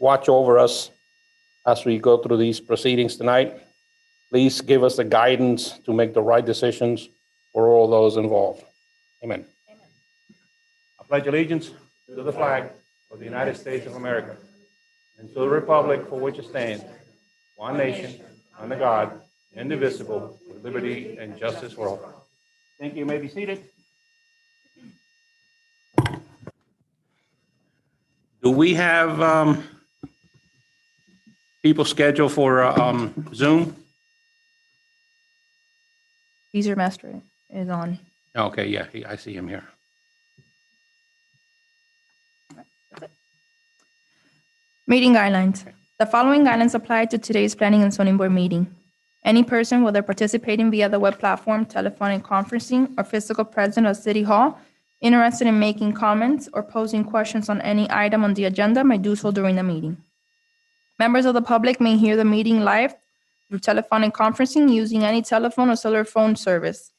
watch over us as we go through these proceedings tonight. Please give us the guidance to make the right decisions for all those involved. Amen. I pledge allegiance to the flag of the United States of America and to the republic for which it stands, one nation, under God, indivisible, with liberty and justice for all. Thank you. You may be seated. Do we have people scheduled for Zoom? Caesar Master is on. Okay, yeah, I see him here. Meeting guidelines. The following guidelines apply to today's Planning and Zoning Board meeting. Any person, whether participating via the web platform, telephonic conferencing, or physical presence at City Hall, interested in making comments or posing questions on any item on the agenda may do so during the meeting. Members of the public may hear the meeting live through telephonic conferencing using any telephone or cellular phone service.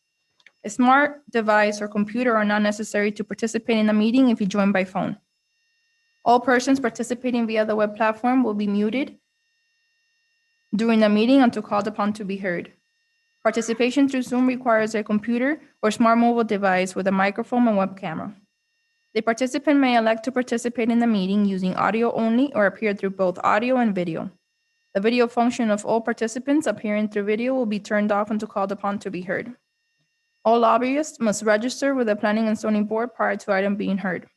A smart device or computer are not necessary to participate in the meeting if you join by phone. All persons participating via the web platform will be muted during the meeting until called upon to be heard. Participation through Zoom requires a computer or smart mobile device with a microphone and web camera. The participant may elect to participate in the meeting using audio only or appear through both audio and video. The video function of all participants appearing through video will be turned off until called upon to be heard. All lobbyists must register with the Planning and Zoning Board prior to item being heard.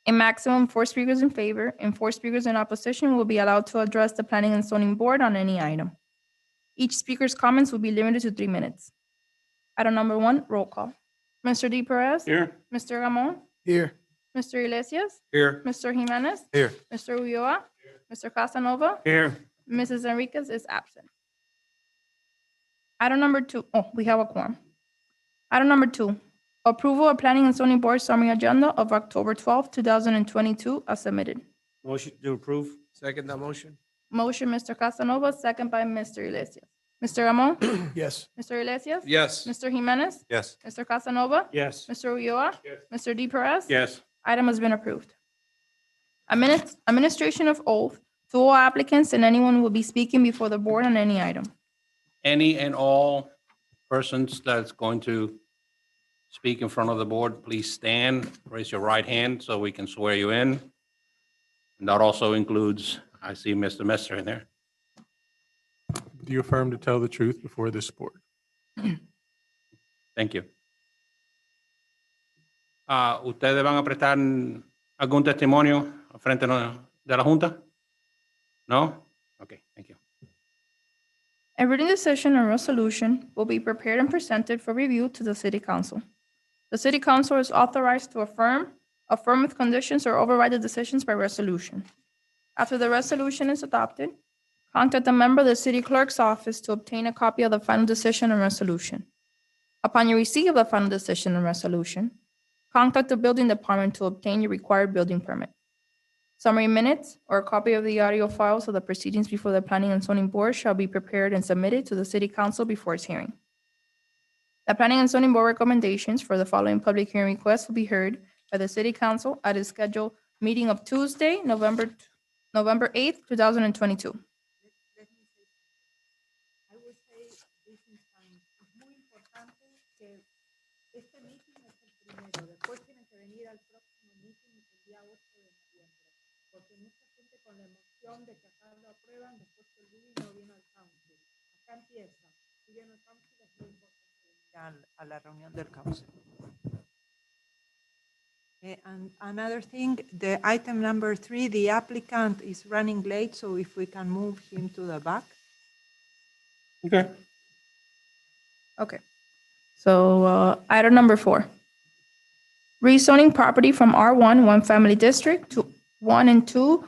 A maximum 4 speakers in favor and 4 speakers in opposition will be allowed to address the Planning and Zoning Board on any item. Each speaker's comments will be limited to 3 minutes. Item number 1, roll call. Mr. D. Perez? Here. Mr. Ramon? Here. Mr. Iglesias? Here. Mr. Jimenez? Here. Mr. Ulloa? Mr. Casanova? Here. Mrs. Enriquez is absent. Item number 2, we have a quorum. Item number 2, approval of Planning and Zoning Board summary agenda of October 12, 2022 as submitted. Motion to approve. Second that motion? Motion, Mr. Casanova, second by Mr. Iglesias. Mr. Ramon? Yes. Mr. Iglesias? Yes. Mr. Jimenez? Yes. Mr. Casanova? Yes. Mr. Ulloa? Yes. Mr. D. Perez? Yes. Item has been approved. Administration of oath to all applicants and anyone who will be speaking before the board on any item. Any and all persons that's going to speak in front of the board, please stand, raise your right hand so we can swear you in. And that also includes, I see Mr. Messer in there. Do you affirm to tell the truth before this board? Thank you. ¿Ustedes van a prestar algún testimonio frente de la Junta? No? Okay, thank you. A written decision and resolution will be prepared and presented for review to the City Council. The City Council is authorized to affirm with conditions, or override the decisions by resolution. After the resolution is adopted, contact a member of the City Clerk's office to obtain a copy of the final decision and resolution. Upon your receipt of the final decision and resolution, contact the building department to obtain your required building permit. Summary minutes or a copy of the audio files of the proceedings before the Planning and Zoning Board shall be prepared and submitted to the City Council before its hearing. The Planning and Zoning Board recommendations for the following public hearing requests will be heard by the City Council at its scheduled meeting of Tuesday, November 8th, 2022. I would say this is muy importante que este meeting es el primero, después tienen que venir al próximo meeting el día 8 de noviembre, porque mucha gente con la emoción de que acá lo aprueban, después se olvida y no viene al council. Acá empieza, si viene al council es muy importante venir a la reunión del council. And another thing, the item number 3, the applicant is running late, so if we can move him to the back. Okay. Okay. So item number 4. Rezoning property from R1, 1 family district to 1 and 2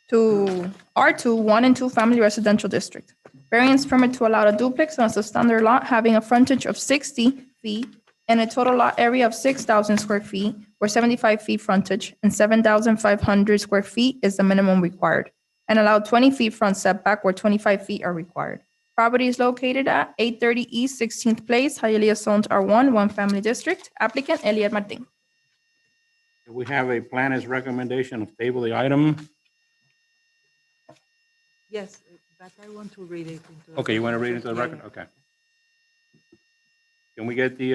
to R2, 1 and 2 family residential district. Variance permit to allow a duplex on a substandard lot having a frontage of 60 feet and a total lot area of 6,000 square feet, where 75 feet frontage and 7,500 square feet is the minimum required, and allow 20 feet front setback where 25 feet are required. Property is located at 830 East 16th Place, Hialeah Zones R1, 1 family district. Applicant, Eliad Martin. We have a planner's recommendation of table the item. Yes, but I want to read it into the Okay, you want to read record. into the Yeah, record? Okay. Can we get the,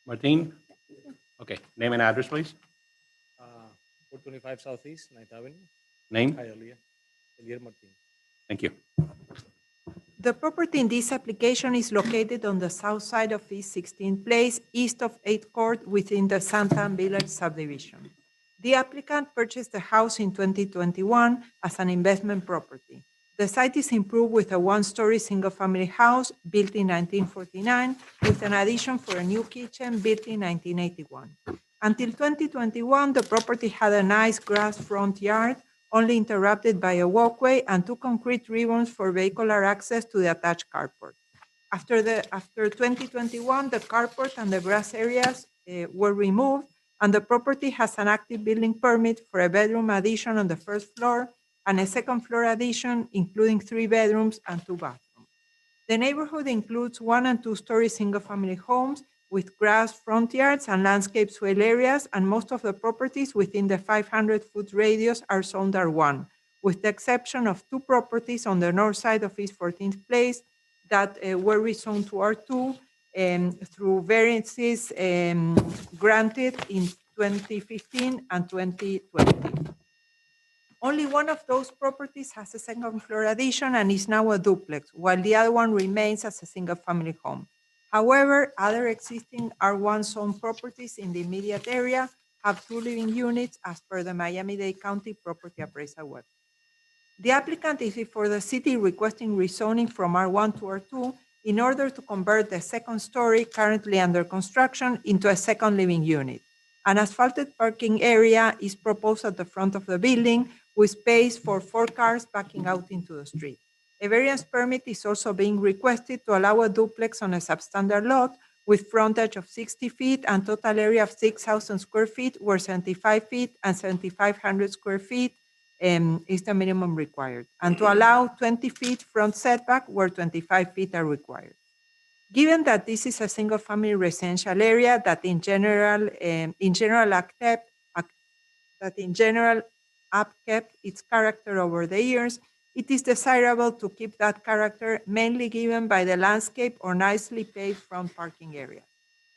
Martin? Okay, name and address, please. 425 Southeast, 9th Avenue, Name? Hialeah, Elier Martin. Thank you. The property in this application is located on the south side of East 16th Place, east of 8th Court, within the Santan Village subdivision. The applicant purchased the house in 2021 as an investment property. The site is improved with a one-story single-family house built in 1949 with an addition for a new kitchen built in 1981. Until 2021, the property had a nice grass front yard, only interrupted by a walkway and two concrete ribbons for vehicular access to the attached carport. After 2021, the carport and the grass areas were removed, and the property has an active building permit for a bedroom addition on the first floor and a second floor addition, including 3 bedrooms and 2 bathrooms. The neighborhood includes 1- and 2-story single-family homes with grass front yards and landscape swale areas, and most of the properties within the 500-foot radius are zoned R1, with the exception of 2 properties on the north side of East 14th Place that were rezoned to R2 through variances granted in 2015 and 2020. Only one of those properties has a second floor addition and is now a duplex, while the other one remains as a single-family home. However, other existing R1 zone properties in the immediate area have 2 living units as per the Miami-Dade County Property Appraisal website. The applicant is before the city requesting rezoning from R1 to R2 in order to convert the second story currently under construction into a second living unit. An asphalted parking area is proposed at the front of the building with space for 4 cars backing out into the street. A variance permit is also being requested to allow a duplex on a substandard lot with frontage of 60 feet and total area of 6,000 square feet, where 75 feet and 7,500 square feet is the minimum required, and to allow 20 feet front setback where 25 feet are required. Given that this is a single-family residential area that in general upkept its character over the years, it is desirable to keep that character, mainly given by the landscape or nicely paved front parking area.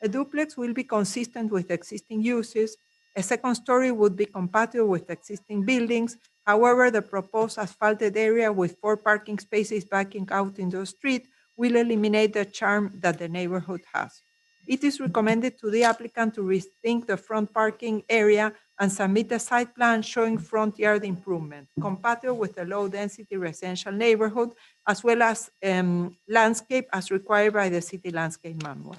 A duplex will be consistent with existing uses. A second story would be compatible with existing buildings. However, the proposed asphalted area with 4 parking spaces backing out into the street will eliminate the charm that the neighborhood has. It is recommended to the applicant to rethink the front parking area and submit a site plan showing front yard improvement, compatible with the low-density residential neighborhood, as well as landscape as required by the city landscape manual.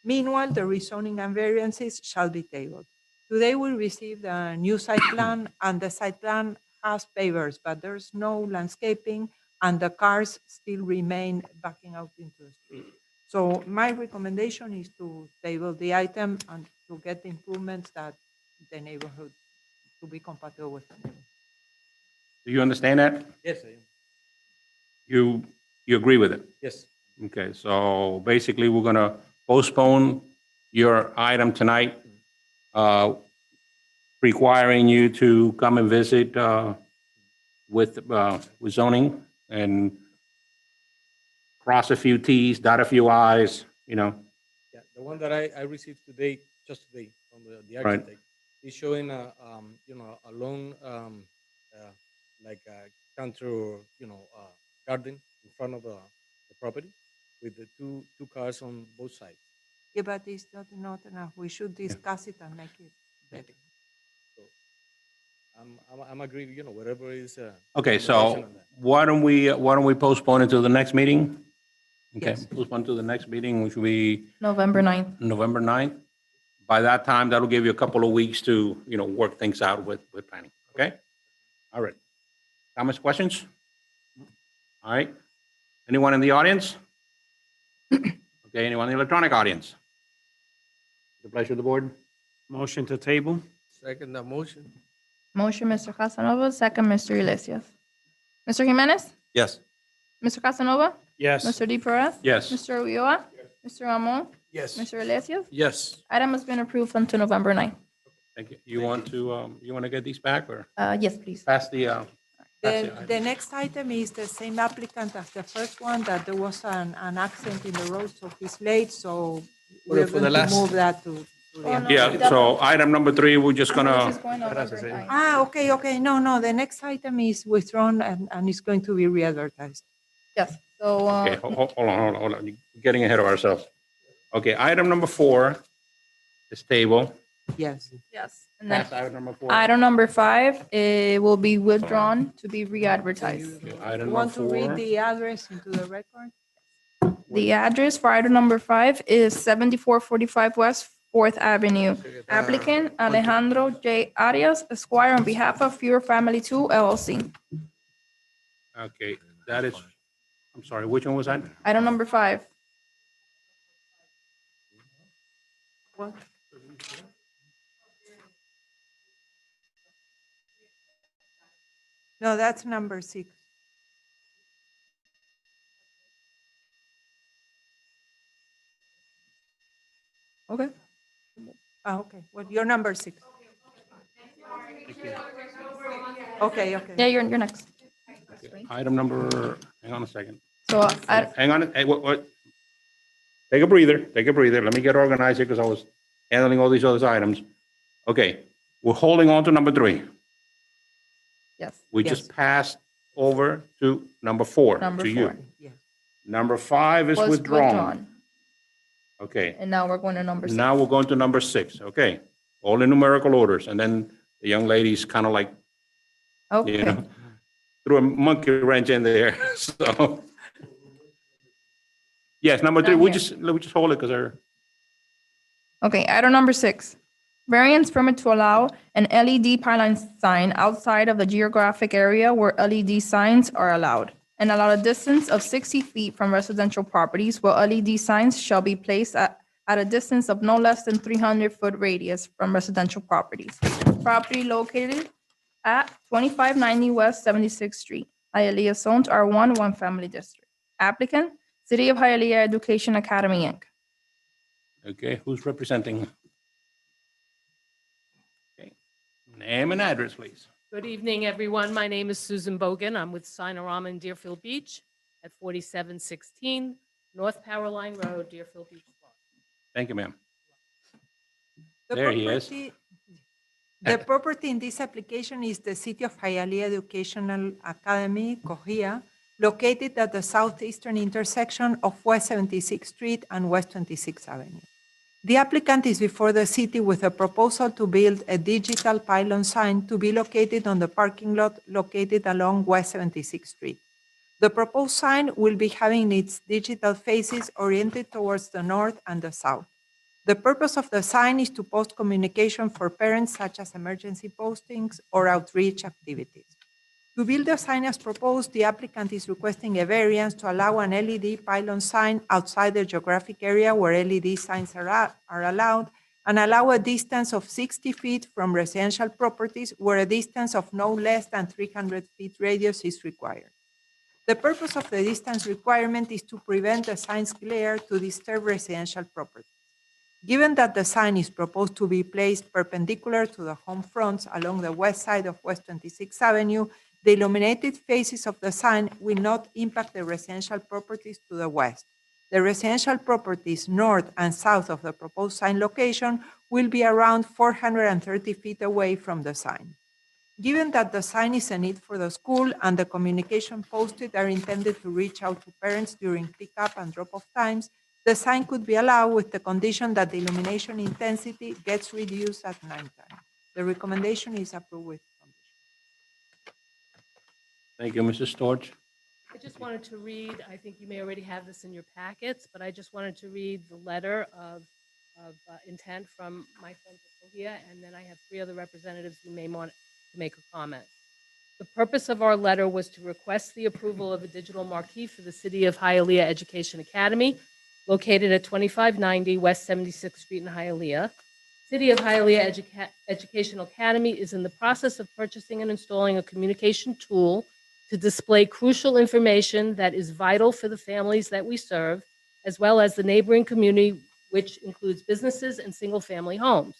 Meanwhile, the rezoning and variances shall be tabled. Today we received a new site plan, and the site plan has pavers, but there's no landscaping, and the cars still remain backing out into the street. So my recommendation is to table the item and to get the improvements that the neighborhood, to be compatible with the neighborhood. Do you understand that? Yes, I am. You agree with it? Yes. Okay, so basically, we're gonna postpone your item tonight, requiring you to come and visit with zoning and cross a few Ts, dot a few Is, you know. Yeah, the one that I received today, just today, from the Right. architect, is showing a long, like a counter, garden in front of the property with the two cars on both sides. Yeah, but it's not enough. We should discuss it and make it better. So I'm agree, whatever is. Okay, recommendation so on that. why don't we postpone it to the next meeting? Okay, Yes. postpone to the next meeting, which will be November 9th. November 9th. By that time, that'll give you a couple of weeks to, work things out with planning, okay? All right. Comments, questions? All right. Anyone in the audience? Okay, anyone in the electronic audience? The pleasure of the board. Motion to table? Second the motion. Motion, Mr. Casanova, second, Mr. Iglesias. Mr. Jimenez? Yes. Mr. Casanova? Yes. Mr. D. Perez? Yes. Mr. Ulloa? Mr. Ramon? Yes. Mr. Iglesias? Yes. Item has been approved until November 9th. Thank you. You want to get these back or Yes, please. pass the That's The, it. the next item is the same applicant as the first one, that there was an accident in the road, so he's late, so we're for the going to last- move that to the Oh, end. no. Yeah, so item number 3, we're just This gonna, is going on number 9. Ah, okay, no, the next item is withdrawn and it's going to be re-advertised. Yes, so, okay, hold on. You're getting ahead of ourselves. Okay, item number 4 is table. Yes. yes. And then Pass item number 4. item number 5, it will be withdrawn to be re-advertised. Okay, You item want number to read 4. the address into the record? The address for item number 5 is 7445 West 4th Avenue. Applicant Alejandro J. Arias, Esquire, on behalf of Pure Family 2 LLC. Okay, that is, I'm sorry, which one was that? Item number 5. What? No, that's number 6. Okay. Ah, okay, well, you're number 6. Okay, Yeah, okay. you're next. Item number, hang on a second. So, Hang on, hey, what? Take a breather, Let me get organized here because I was handling all these other items. Okay, we're holding on to number 3. yes, We Yes. just passed over to number 4, Number to you. 4. Yes. Number 5 is Was withdrawn. Okay, And now we're going to number 6. now we're going to number 6, okay? All in numerical orders, and then the young lady's kind of like, you Okay. know, threw a monkey wrench in there, so. Yes, number 3, Down we here. just hold it because they're, Okay, item number 6. Variance permit to allow an LED pylon sign outside of the geographic area where LED signs are allowed, and allow a distance of 60 feet from residential properties where LED signs shall be placed at a distance of no less than 300-foot radius from residential properties. Property located at 2590 West 76th Street, Hialeah, zoned R1, one family district. Applicant, City of Hialeah Education Academy, Inc. okay, who's representing? Okay, name and address, please. Good evening, everyone. My name is Susan Bogan. I'm with Sinorama in Deerfield Beach at 4716 North Powerline Road, Deerfield Beach, Florida. Thank you, ma'am. The There he is. The property in this application is the City of Hialeah Educational Academy, COHIA, located at the southeastern intersection of West 76th Street and West 26th Avenue. The applicant is before the city with a proposal to build a digital pylon sign to be located on the parking lot located along West 76th Street. The proposed sign will be having its digital faces oriented towards the north and the south. The purpose of the sign is to post communication for parents, such as emergency postings or outreach activities. To build the sign as proposed, the applicant is requesting a variance to allow an LED pylon sign outside the geographic area where LED signs are allowed, and allow a distance of 60 feet from residential properties where a distance of no less than 300 feet radius is required. The purpose of the distance requirement is to prevent the sign's glare to disturb residential properties. Given that the sign is proposed to be placed perpendicular to the home fronts along the west side of West 26th Avenue, the illuminated faces of the sign will not impact the residential properties to the west. The residential properties north and south of the proposed sign location will be around 430 feet away from the sign. Given that the sign is a need for the school and the communication posted are intended to reach out to parents during pickup and drop-off times, the sign could be allowed with the condition that the illumination intensity gets reduced at nighttime. The recommendation is approved with condition. Thank you, Mrs. Storch. I just wanted to read, I think you may already have this in your packets, but I just wanted to read the letter of intent from my friend Sophia, and then I have 3 other representatives who may want to make a comment. The purpose of our letter was to request the approval of a digital marquee for the City of Hialeah Education Academy, located at 2590 West 76th Street in Hialeah. City of Hialeah Educational Academy is in the process of purchasing and installing a communication tool to display crucial information that is vital for the families that we serve, as well as the neighboring community, which includes businesses and single-family homes.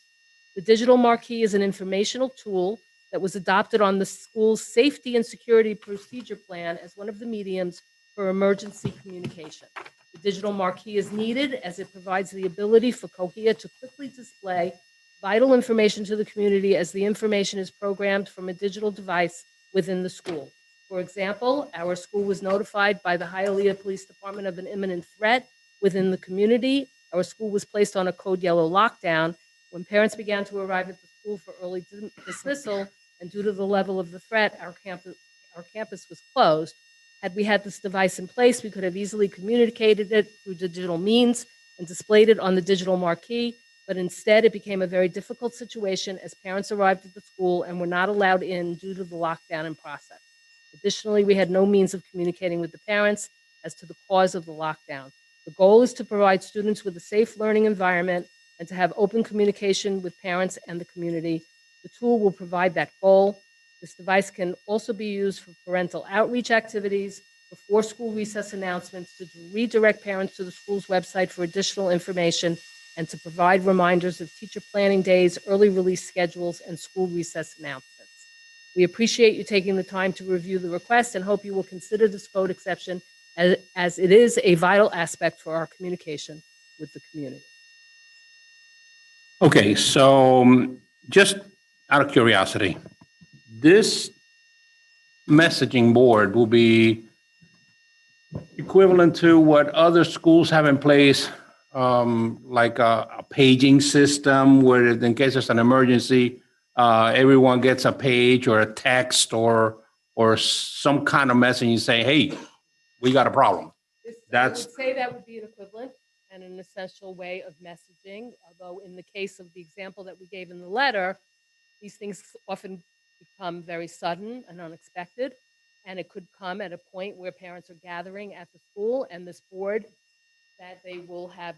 The digital marquee is an informational tool that was adopted on the school's safety and security procedure plan as one of the mediums for emergency communication. The digital marquee is needed as it provides the ability for Cohia to quickly display vital information to the community as the information is programmed from a digital device within the school. For example, our school was notified by the Hialeah Police Department of an imminent threat within the community. Our school was placed on a code yellow lockdown. When parents began to arrive at the school for early dismissal, and due to the level of the threat, our campus was closed. Had we had this device in place, we could have easily communicated it through digital means and displayed it on the digital marquee, but instead it became a very difficult situation as parents arrived at the school and were not allowed in due to the lockdown in process. Additionally, we had no means of communicating with the parents as to the cause of the lockdown. The goal is to provide students with a safe learning environment and to have open communication with parents and the community. The tool will provide that goal. This device can also be used for parental outreach activities, before school recess announcements, to redirect parents to the school's website for additional information, and to provide reminders of teacher planning days, early release schedules, and school recess announcements. We appreciate you taking the time to review the request and hope you will consider this code exception as it is a vital aspect for our communication with the community. Okay, so just out of curiosity, this messaging board will be equivalent to what other schools have in place, like a paging system where in case there's an emergency, everyone gets a page or a text or some kind of message saying, hey, we got a problem. I That's- would say that would be an equivalent and an essential way of messaging, although in the case of the example that we gave in the letter, these things often become very sudden and unexpected, and it could come at a point where parents are gathering at the school, and this board that they will have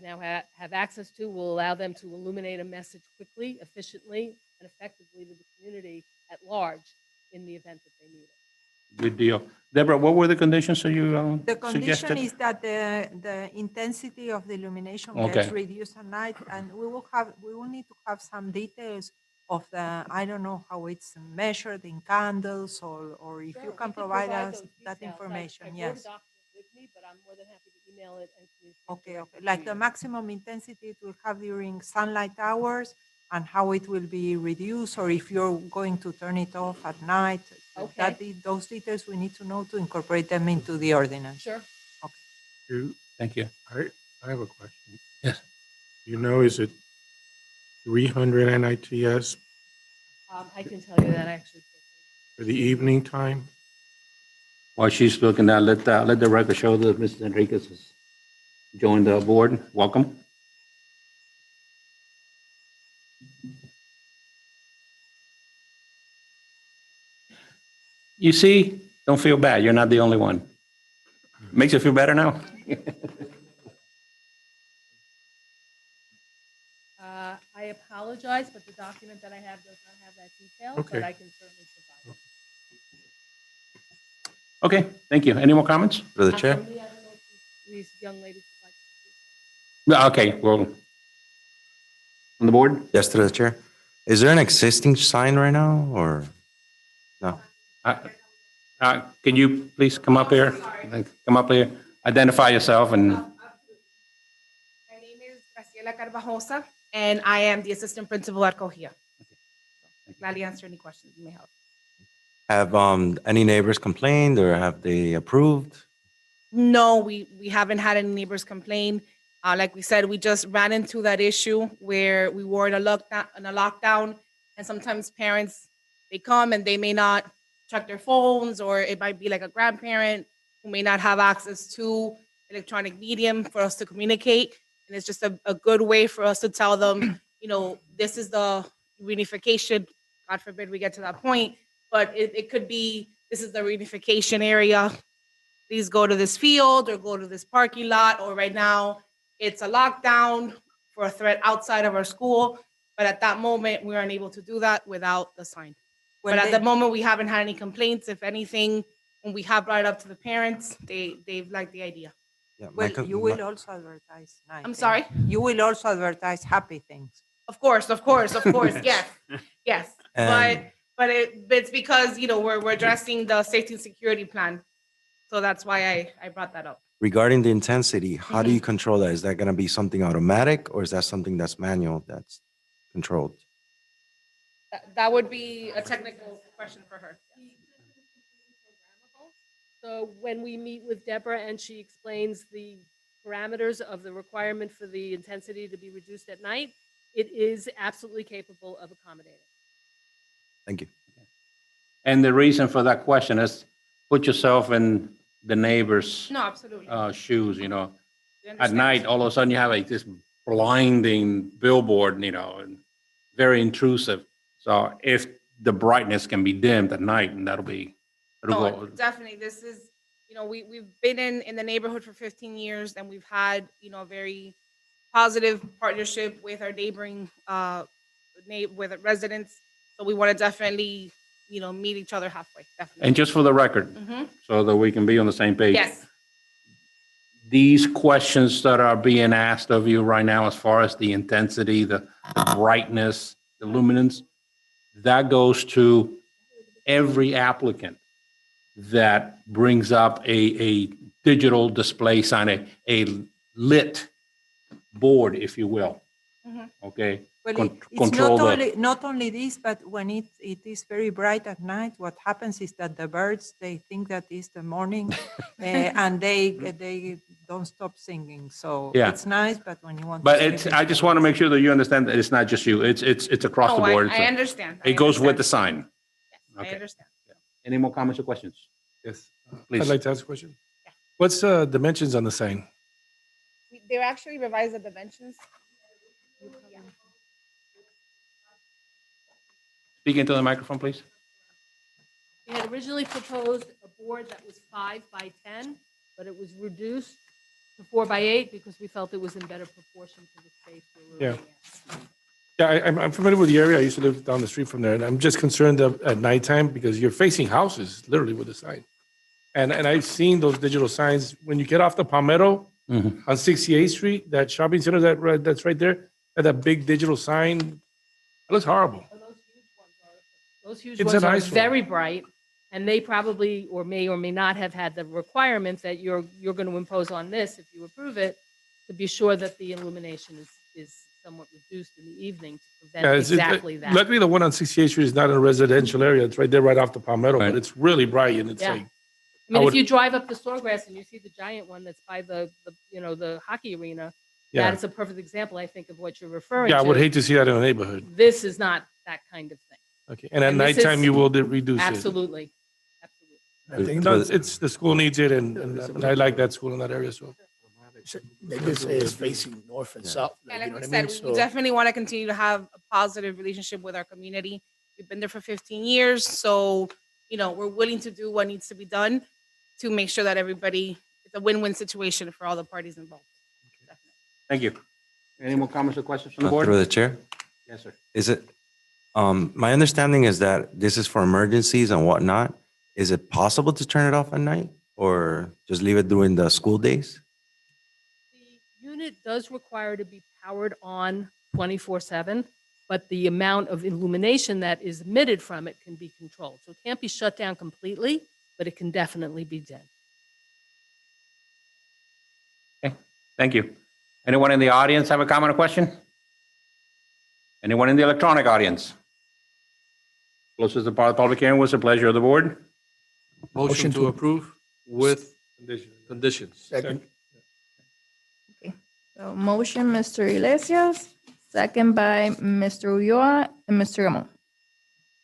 access to will allow them to illuminate a message quickly, efficiently, and effectively to the community at large in the event that they need it. Good deal. Deborah, what were the conditions that you The condition suggested? is that the intensity of the illumination Okay. gets reduced at night, and we will need to have some details of the, I don't know how it's measured in candles, or if you Sure, can we could provide us those that details. information, I wrote a yes. document with me, but I'm more than happy to email it and communicate Okay, directly to like the you. maximum intensity it will have during sunlight hours, and how it will be reduced, or if you're going to turn it off at night. Okay. Those details we need to know to incorporate them into the ordinance. Sure. Thank you. I have a question. Yes. You know, is it 300 NITS I can tell you that actually. for the evening time? While she's looking at, let the record show that Mrs. Enriquez has joined the board. Welcome. You see, don't feel bad. You're not the only one. Makes you feel better now? I apologize, but the document that I have does not have that detail, but Okay. I can certainly provide it. Okay, thank you. Any more comments? Through the chair. Assembly, I don't know if these young ladies would like to speak. Okay, well, on the board? Yes, through the chair. Is there an existing sign right now or no? Can you please come up here? Come up here, identify yourself and, My name is Graciela Carvajosa, and I am the assistant principal at Cohia. Gladly answer any questions you may have. Have any neighbors complained or have they approved? No, we haven't had any neighbors complain. Like we said, we just ran into that issue where we were in a lockdown, and sometimes parents, they come and they may not check their phones, or it might be like a grandparent who may not have access to electronic medium for us to communicate. And it's just a good way for us to tell them, this is the reunification. God forbid we get to that point, but it could be, this is the reunification area. Please go to this field or go to this parking lot, or right now it's a lockdown for a threat outside of our school. But at that moment, we aren't able to do that without the sign. When But at they- the moment, we haven't had any complaints. If anything, when we have brought it up to the parents, they've liked the idea. Yeah, Well, you will also advertise nice I'm things. sorry? You will also advertise happy things. Of course, yes, yes. And- but it's because, we're addressing the safety and security plan. So that's why I brought that up. Regarding the intensity, how do you control that? Is that going to be something automatic or is that something that's manual that's controlled? That would be a technical question for her. So when we meet with Deborah and she explains the parameters of the requirement for the intensity to be reduced at night, it is absolutely capable of accommodating. Thank you. And the reason for that question is put yourself in the neighbor's No, absolutely. shoes, We At understand. night, all of a sudden you have like this blinding billboard, and very intrusive. So if the brightness can be dimmed at night, and it'll No, go. definitely. This is, we've been in the neighborhood for 15 years and we've had, a very positive partnership with our neighboring, with residents. So we want to definitely, meet each other halfway, definitely. And just for the record, Mhm. so that we can be on the same page. Yes, These questions that are being asked of you right now, as far as the intensity, the brightness, the luminance, that goes to every applicant that brings up a digital display sign, a lit board, if you will. Mhm. Okay? Well, it's Control not only this, but when it is very bright at night, what happens is that the birds, they think that it's the morning and they don't stop singing. So Yeah. it's nice, but when you want But to it's, sleep, I just want to make sure that you understand that it's not just you. It's across the no, board. I understand. It goes with the sign. I Okay. understand. Any more comments or questions? Yes. Please. I'd like to ask a question. What's dimensions on the sign? They're actually revised the dimensions. Speak into the microphone, please. We had originally proposed a board that was 5 by 10, but it was reduced to 4 by 8 because we felt it was in better proportion to the space we were Yeah. looking at. Yeah, I'm familiar with the area. I used to live down the street from there, and I'm just concerned that at nighttime because you're facing houses literally with the sign. And I've seen those digital signs when you get off the Palmetto Mhm. on 68th Street, that shopping center that's right there, and that big digital sign. It looks horrible. Those huge It's ones a are nice one. very bright, and they probably, or may not have had the requirement that you're going to impose on this if you approve it, to be sure that the illumination is somewhat reduced in the evening to Yeah, prevent exactly that. Luckily, the one on 68th Street is not in a residential area. It's right there, right off the Palmetto, Right. but it's really bright and it's Yeah. like, I mean, I if would- you drive up to Sawgrass and you see the giant one that's by the hockey arena, yeah. that is a perfect example, I think, of what you're referring Yeah, I would to. hate to see that in a neighborhood. This is not that kind of thing. Okay, and at And this nighttime, is- you will reduce it. Absolutely. Absolutely. No, it's, the school needs it and I like that school in that area, so. They did say it's facing north and south. Yeah, you like know we what I said, mean? we So- definitely want to continue to have a positive relationship with our community. We've been there for 15 years, so we're willing to do what needs to be done to make sure that everybody, it's a win-win situation for all the parties involved. Thank you. Any more comments or questions from the Through board? the chair? Yes, sir. Is it, my understanding is that this is for emergencies and whatnot. Is it possible to turn it off at night or just leave it during the school days? The unit does require to be powered on 24/7, but the amount of illumination that is emitted from it can be controlled. So it can't be shut down completely, but it can definitely be dim. Thank you. Anyone in the audience have a comment or question? Anyone in the electronic audience? Closes the public hearing. What's the pleasure of the board? Motion to approve with Condition. conditions. Second. So motion, Mr. Iglesias, second by Mr. Ulloa and Mr. Ramon.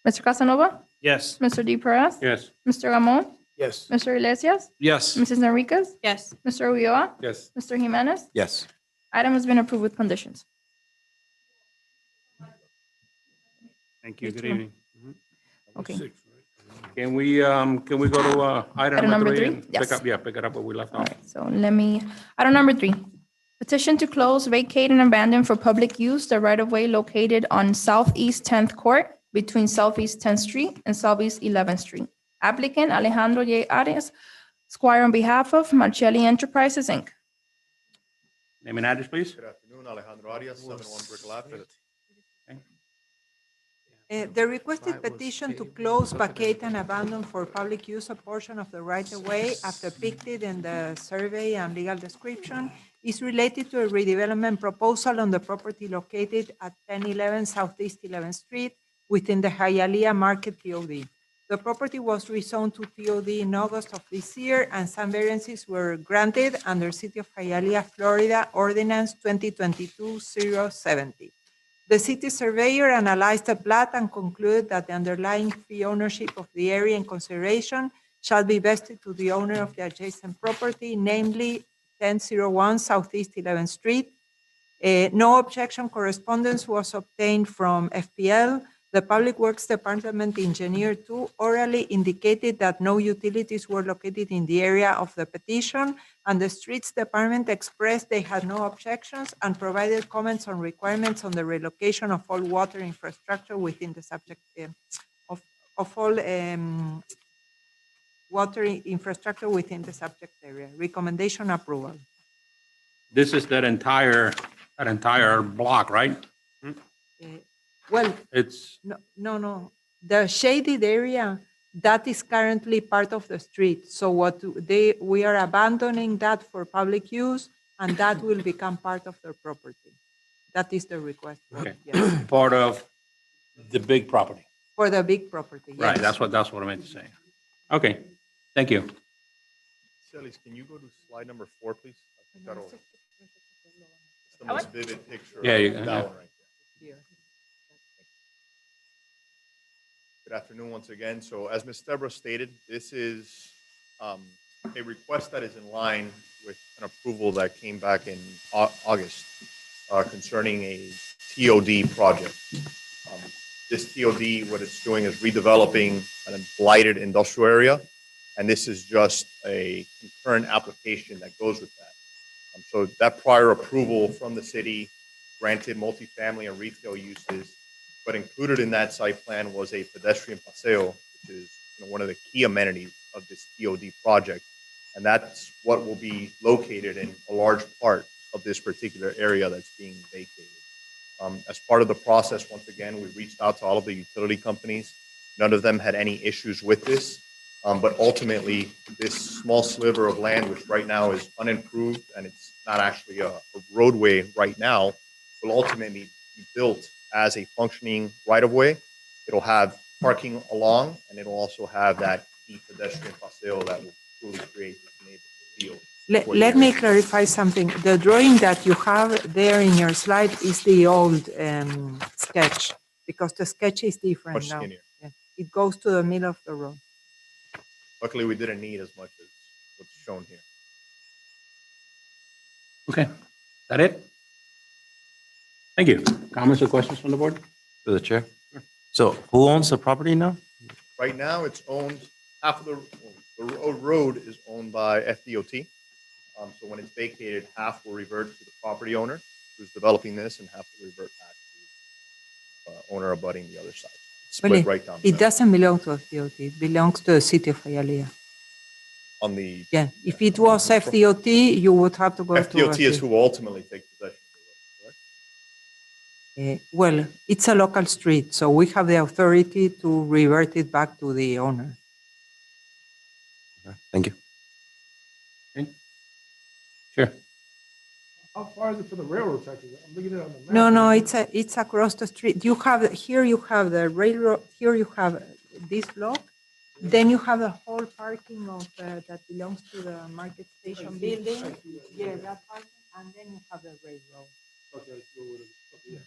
Mr. Casanova? Yes. Mr. D. Perez? Yes. Mr. Ramon? Yes. Mr. Iglesias? Yes. Mrs. Enriquez? Yes. Mr. Ulloa? Yes. Mr. Jimenez? Yes. Item has been approved with conditions. Thank you. Good evening. Okay. Can we go to item number three? number three? Yes. Pick it up where we left All off. right, so item number 3. Petition to close, vacate, and abandon for public use the right-of-way located on Southeast 10th Court between Southeast 10th Street and Southeast 11th Street. Applicant Alejandro J. Arias, Squire, on behalf of Marcelli Enterprises, Inc. Name and address, please. Good afternoon, Alejandro Arias, 71 Brickell Ave. The requested petition to close, vacate, and abandon for public use a portion of the right-of-way after depicted in the survey and legal description is related to a redevelopment proposal on the property located at 1011 Southeast 11th Street within the Hialeah Market TOD. The property was rezoned to TOD in August of this year, and some variances were granted under City of Hialeah, Florida Ordinance 2022-070. The city surveyor analyzed the plat and concluded that the underlying fee ownership of the area in consideration shall be vested to the owner of the adjacent property, namely 1001 Southeast 11th Street. No objection correspondence was obtained from FPL. The Public Works Department engineer too orally indicated that no utilities were located in the area of the petition, and the Streets Department expressed they had no objections and provided comments on requirements on the relocation of all water infrastructure within the subject of all water infrastructure within the subject area. Recommendation approval. This is that entire block, right? Well, It's, no. The shaded area, that is currently part of the street. So we are abandoning that for public use, and that will become part of their property. That is the request. okay, Yes. part of the big property. For the big property, yes. Right, that's what I meant to say. Okay, thank you. Celis, can you go to slide number 4, please? I think that'll, it's the most vivid picture Yeah, of you- that yeah. one right there. Good afternoon once again. So as Ms. Debra stated, this is a request that is in line with an approval that came back in August concerning a TOD project. This TOD, what it's doing is redeveloping a blighted industrial area, and this is just a concurrent application that goes with that. So that prior approval from the city granted multifamily and retail uses, but included in that site plan was a pedestrian paseo, which is one of the key amenities of this TOD project. And that's what will be located in a large part of this particular area that's being vacated. As part of the process, once again, we reached out to all of the utility companies. None of them had any issues with this. But ultimately, this small sliver of land, which right now is unimproved and it's not actually a roadway right now, will ultimately be built as a functioning right-of-way. It'll have parking along, and it'll also have that key pedestrian paseo that will truly create this neighborhood feel. Let me clarify something. The drawing that you have there in your slide is the old sketch, because the sketch is different Much now. skinnier. Yeah. It goes to the middle of the road. Luckily, we didn't need as much as what's shown here. Okay, that it? Thank you. Comments or questions from the board? To the chair. So who owns the property now? Right now, it's owned, half of the road is owned by FDOT. So when it's vacated, half will revert to the property owner who's developing this, and half will revert back to owner abutting the other side. It's Well, split right down the it middle. doesn't belong to FDOT. It belongs to the city of Hialeah. On the Yeah, if it was FDOT, you would have to go to. FDOT is who will ultimately take possession of the road, correct? Well, it's a local street, so we have the authority to revert it back to the owner. Thank you. Sure. How far is it to the railroad track? I'm looking at it on the map. No, it's across the street. You have, here you have the railroad, here you have this block. Then you have the whole parking of, that belongs to the market station building. Yeah, that parking, and then you have the railroad. Okay, so yeah.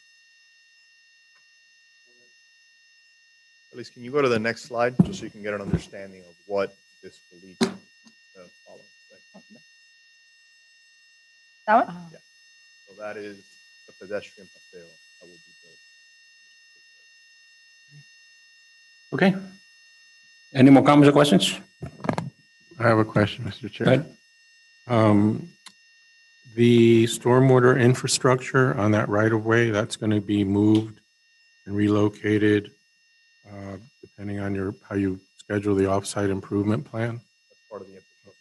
At least, can you go to the next slide, just so you can get an understanding of what this will lead to following? Right? That one? So that is the pedestrian paseo that will be built. Okay. Any more comments or questions? I have a question, Mr. Go Chair. ahead. The stormwater infrastructure on that right of way, that's going to be moved and relocated depending on how you schedule the offsite improvement plan. That's part of the infrastructure.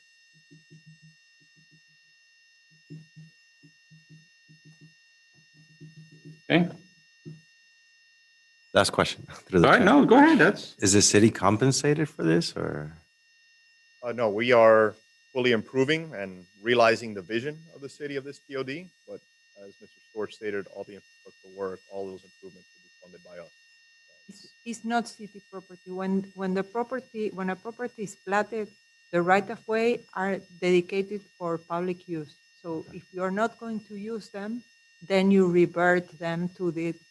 Okay. Last question. Through the All right, chair. no, go ahead. That's, Is the city compensated for this or? No, we are fully improving and realizing the vision of the city of this TOD, but as Mr. Storch stated, all the infrastructure work, all those improvements will be funded by us. It's not city property. When a property is platted, the right of way are dedicated for public use. So if you're not going to use them, then you revert them to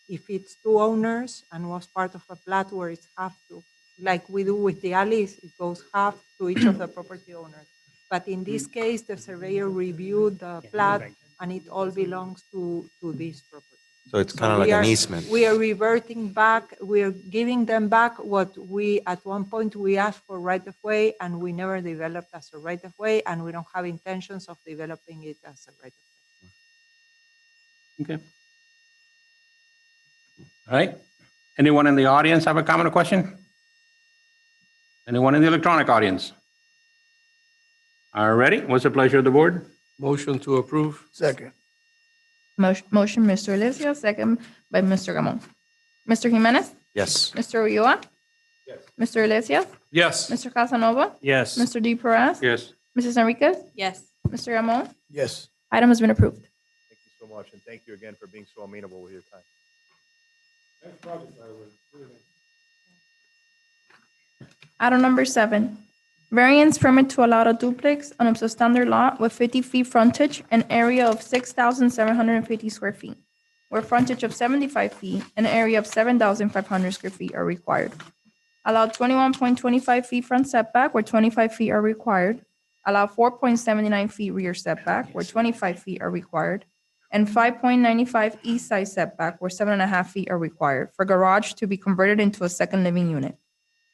if it's two owners and was part of a plat where it's half to, like we do with the alleys, it goes half to each of the property owners. But in this case, the surveyor reviewed the plat and it all belongs to this property. So it's So kind of like an easement. We are reverting back, we are giving them back what we, at one point, we asked for right of way and we never developed as a right of way and we don't have intentions of developing it as a right of way. okay. All right. Anyone in the audience have a comment or question? Anyone in the electronic audience? All righty. What's the pleasure of the board? Motion to approve. Second. Motion, Mr. Alessio, second by Mr. Gamon. Mr. Jimenez? Yes. Mr. Ulloa? Yes. Mr. Alessio? Yes. Mr. Casanova? Yes. Mr. D. Perez? Yes. Mrs. Enriquez? Yes. Mr. Gamon? Yes. Item has been approved. Thank you so much, and thank you again for being so amenable with your time. Item number 7, variance permit to allow a duplex on a substandard lot with 50 feet frontage and area of 6,750 square feet, where frontage of 75 feet and area of 7,500 square feet are required. Allow 21.25 feet front setback where 25 feet are required. Allow 4.79 feet rear setback where 25 feet are required. And 5.95 east side setback where 7.5 feet are required for garage to be converted into a second living unit.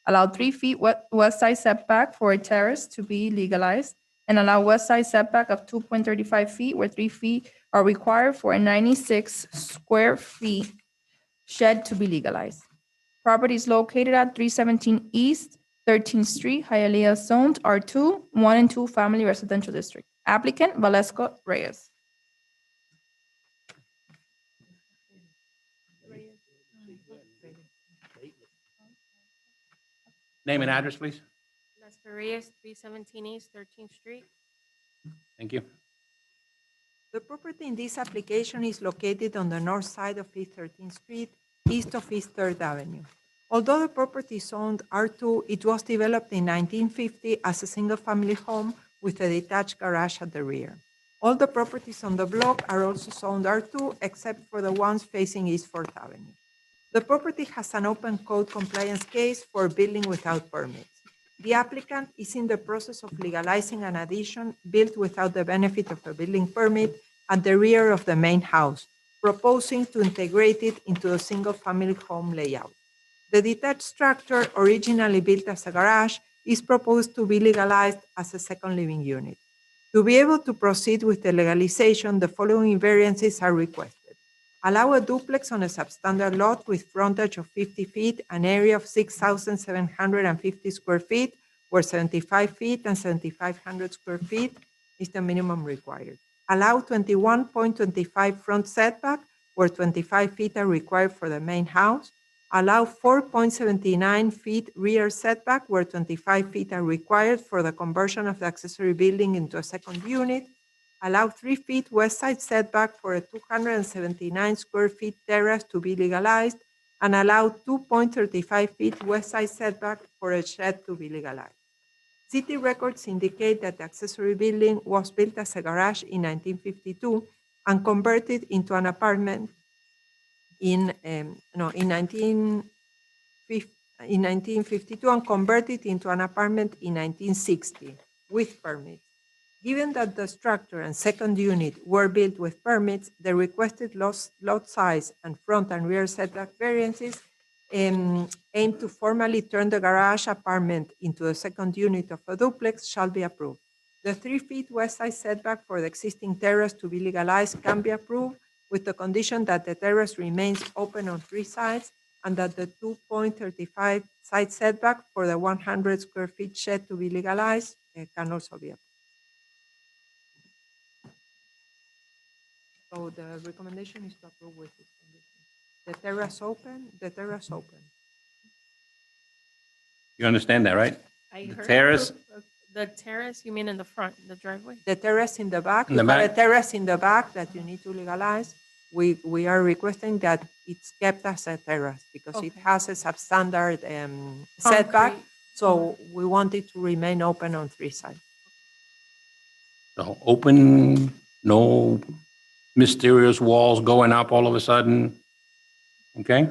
Allow 3 feet west side setback for a terrace to be legalized, and allow west side setback of 2.35 feet where 3 feet are required for a 96 square feet shed to be legalized. Property is located at 317 East 13th Street, Hialeah, zoned R2, 1 and 2 Family Residential District. Applicant, Valesco Reyes. Name and address, please. Las Ferias, 317 East 13th Street. Thank you. The property in this application is located on the north side of East 13th Street, east of East 3rd Avenue. Although the property is zoned R2, it was developed in 1950 as a single-family home with a detached garage at the rear. All the properties on the block are also zoned R2, except for the ones facing East 4th Avenue. The property has an open code compliance case for building without permits. The applicant is in the process of legalizing an addition built without the benefit of a building permit at the rear of the main house, proposing to integrate it into a single-family home layout. The detached structure, originally built as a garage, is proposed to be legalized as a second living unit. To be able to proceed with the legalization, the following variances are requested. Allow a duplex on a substandard lot with frontage of 50 feet, an area of 6,750 square feet, where 75 feet and 7,500 square feet is the minimum required. Allow 21.25 front setback, where 25 feet are required for the main house. Allow 4.79 feet rear setback, where 25 feet are required for the conversion of the accessory building into a second unit. Allow 3 feet west side setback for a 279 square feet terrace to be legalized, and allow 2.35 feet west side setback for a shed to be legalized. City records indicate that the accessory building was built as a garage in 1952 and converted into an apartment in 1952 and converted into an apartment in 1960 with permits. Given that the structure and second unit were built with permits, the requested lot size and front and rear setback variances aim to formally turn the garage apartment into a second unit of a duplex shall be approved. The 3 feet west side setback for the existing terrace to be legalized can be approved with the condition that the terrace remains open on 3 sides and that the 2.35 side setback for the 100 square feet shed to be legalized can also be approved. So the recommendation is to approve with this condition. The terrace open, the terrace open. You understand that, right? I The heard terrace- The terrace, you mean in the front, the driveway? The terrace in the back, In the you have a back? terrace in the back that you need to legalize. We are requesting that it's kept as a terrace because it Okay. has a substandard setback. Concrete. So we want it to remain open on three sides. So open, no mysterious walls going up all of a sudden. Okay?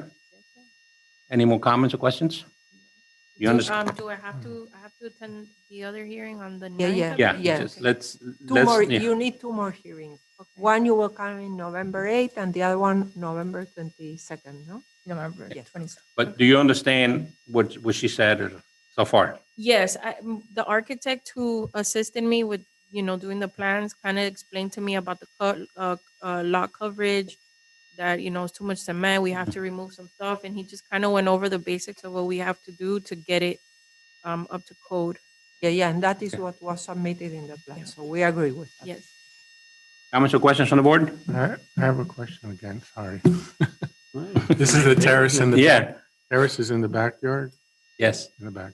Any more comments or questions? You understand? Do I have to attend the other hearing on the Yeah, 9th? yeah. of Yeah, May? Yes. just Okay. let's, Two more, yeah. you need two more hearings. Okay. One you will come in November 8th and the other one November 22nd, no? November Yes. 27th. But do you understand what she said so far? Yes, the architect who assisted me with, doing the plans kind of explained to me about the lot coverage, that, it's too much cement, we have to remove some stuff, and he just kind of went over the basics of what we have to do to get it up to code. Yeah, and that is what was submitted in the plan, so we agree with that. Yes. Comments or questions from the board? I have a question again, sorry. This is the terrace in the. Yeah, Terrace is in the backyard, yes. in the back.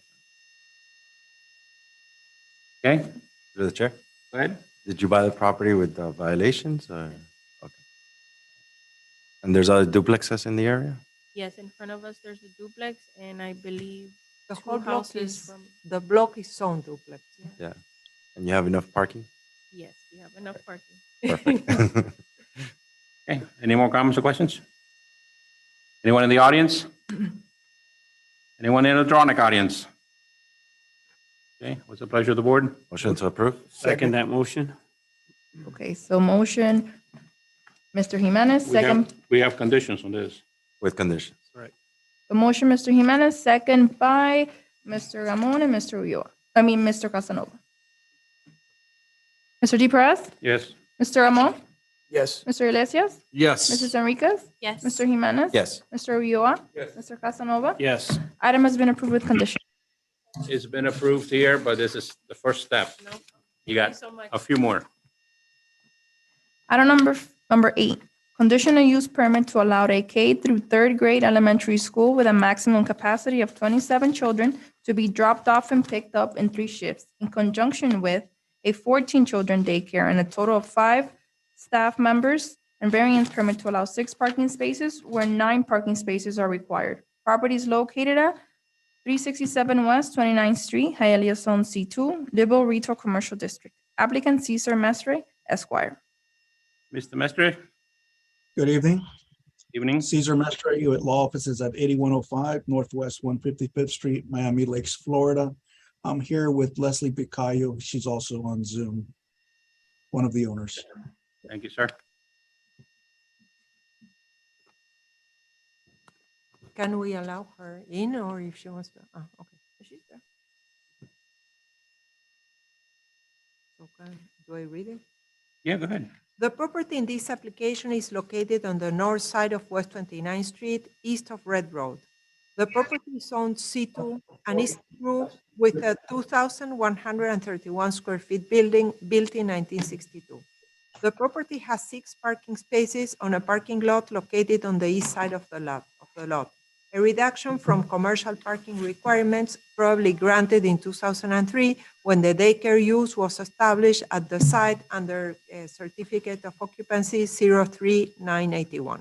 Okay, Through the chair. go ahead. Did you buy the property with violations or? Okay. And there's other duplexes in the area? Yes, in front of us, there's the duplex, and I believe The two whole block houses is, from, the block is zone duplex. Yeah. And you have enough parking? yes, we have enough parking. Perfect. Okay, any more comments or questions? Anyone in the audience? Anyone in the electronic audience? Okay, what's the pleasure of the board? Motion to approve? Second that motion. Okay, so motion, Mr. Jimenez, second. We have conditions on this. With conditions. The motion, Mr. Jimenez, second by Mr. Ramon and Mr. Casanova. Mr. Di Perez? Yes. Mr. Ramon? Yes. Mr. Iglesias? Yes. Mrs. Enriquez? Yes. Mr. Jimenez? Yes. Mr. Ulloa? Mr. Casanova? Yes. Item has been approved with condition. It's been approved here, but this is the first step. No, You thank got you so much. a few more. Item number 8, conditional use permit to allow a K through 3rd grade elementary school with a maximum capacity of 27 children to be dropped off and picked up in 3 shifts in conjunction with a 14 children daycare and a total of 5 staff members, and variance permit to allow 6 parking spaces where 9 parking spaces are required. Property is located at 367 West 29th Street, Hialeah Zone C2, Liberal Retail Commercial District. Applicant Cesar Mestre, Esquire. Mr. Mestre, Good evening. evening. Cesar Mestre, Hewitt Law Offices at 8105 Northwest 155th Street, Miami Lakes, Florida. I'm here with Leslie Picayo. She's also on Zoom, one of the owners. Thank you, sir. Can we allow her in or if she wants to? Okay. She's there. So do I read it? Yeah, go ahead. The property in this application is located on the north side of West 29th Street, east of Red Road. The property is on C2 and is through with a 2,131 square feet building built in 1962. The property has 6 parking spaces on a parking lot located on the east side of the lot. A reduction from commercial parking requirements probably granted in 2003 when the daycare use was established at the site under a certificate of occupancy 03981.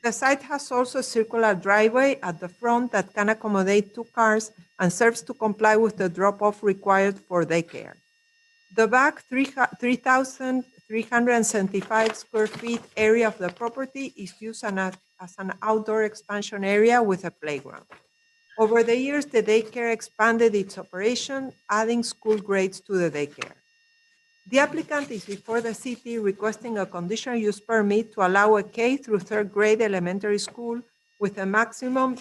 The site has also a circular driveway at the front that can accommodate 2 cars and serves to comply with the drop-off required for daycare. The back 3,375 square feet area of the property is used as an outdoor expansion area with a playground. Over the years, the daycare expanded its operation, adding school grades to the daycare. The applicant is before the city requesting a conditional use permit to allow a K through 3rd grade elementary school with a maximum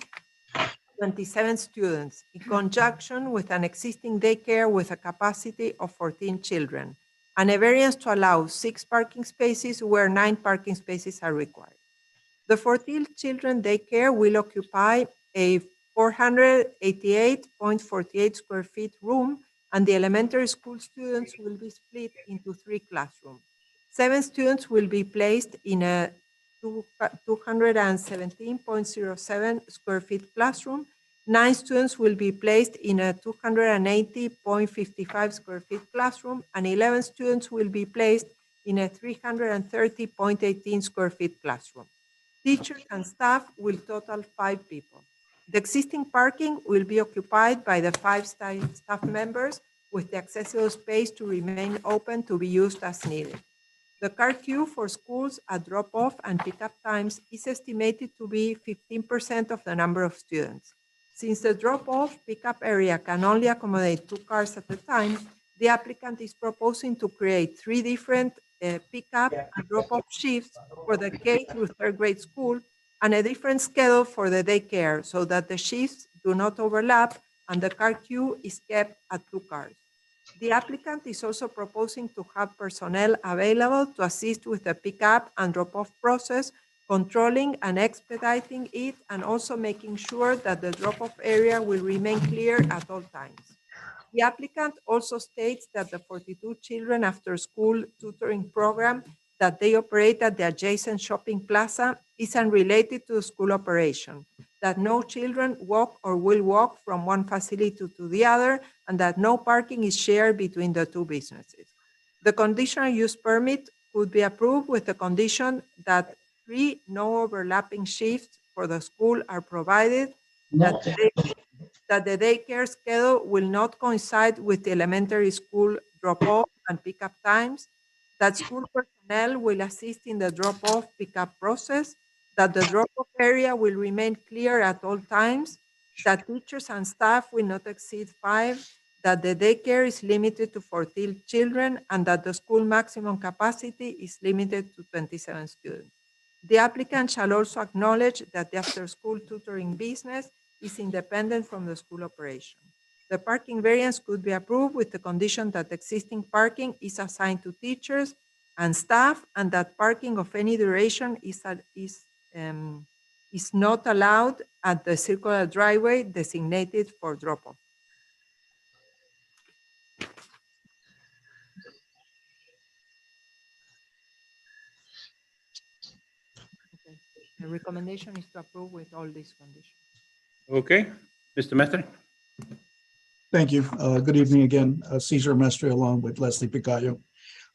27 students in conjunction with an existing daycare with a capacity of 14 children, and a variance to allow 6 parking spaces where 9 parking spaces are required. The 14 children daycare will occupy a 488.48 square feet room and the elementary school students will be split into 3 classrooms. 7 students will be placed in a 217.07 square feet classroom. 9 students will be placed in a 280.55 square feet classroom, and 11 students will be placed in a 330.18 square feet classroom. Teachers and staff will total 5 people. The existing parking will be occupied by the 5 staff members, with the accessible space to remain open to be used as needed. The car queue for schools at drop-off and pickup times is estimated to be 15% of the number of students. Since the drop-off pickup area can only accommodate 2 cars at a time, the applicant is proposing to create 3 different pickup and drop-off shifts for the K through 3rd grade school and a different schedule for the daycare so that the shifts do not overlap and the car queue is kept at 2 cars. The applicant is also proposing to have personnel available to assist with the pickup and drop-off process, controlling and expediting it, and also making sure that the drop-off area will remain clear at all times. The applicant also states that the 42 children after-school tutoring program that they operate at the adjacent shopping plaza is unrelated to the school operation, that no children walk or will walk from one facility to the other, and that no parking is shared between the 2 businesses. The conditional use permit could be approved with the condition that 3 no overlapping shifts for the school are provided, that the daycare schedule will not coincide with the elementary school drop-off and pickup times, that school personnel will assist in the drop-off pickup process, that the drop-off area will remain clear at all times, that teachers and staff will not exceed 5, that the daycare is limited to 14 children, and that the school maximum capacity is limited to 27 students. The applicant shall also acknowledge that the after-school tutoring business is independent from the school operation. The parking variance could be approved with the condition that existing parking is assigned to teachers and staff, and that parking of any duration is not allowed at the circular driveway designated for drop-off. Okay. The recommendation is to approve with all these conditions. Okay, Mr. Mestre? Thank you. Good evening again. Cesar Mestre along with Leslie Picayo.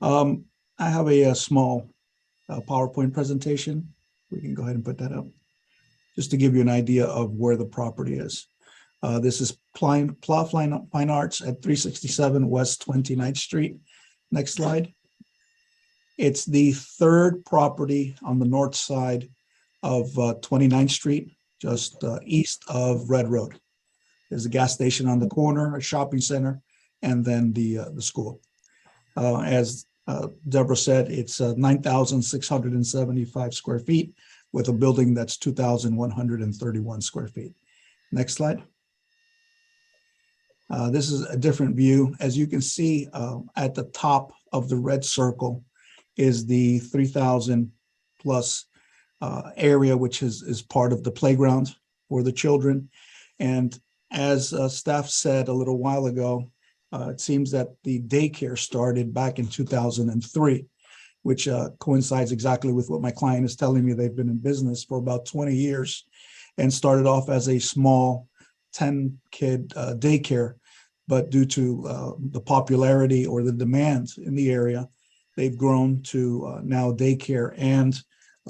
I have a small PowerPoint presentation. We can go ahead and put that up just to give you an idea of where the property is. This is Plough Fine Arts at 367 West 29th Street. Next slide. It's the 3rd property on the north side of 29th Street, just east of Red Road. There's a gas station on the corner, a shopping center, and then the school. As Deborah said, it's 9,675 square feet with a building that's 2,131 square feet. Next slide. This is a different view. As you can see, at the top of the red circle is the 3,000 plus area, which is part of the playground for the children. And as staff said a little while ago, it seems that the daycare started back in 2003, which coincides exactly with what my client is telling me. They've been in business for about 20 years and started off as a small 10-kid daycare. But due to the popularity or the demand in the area, they've grown to now daycare and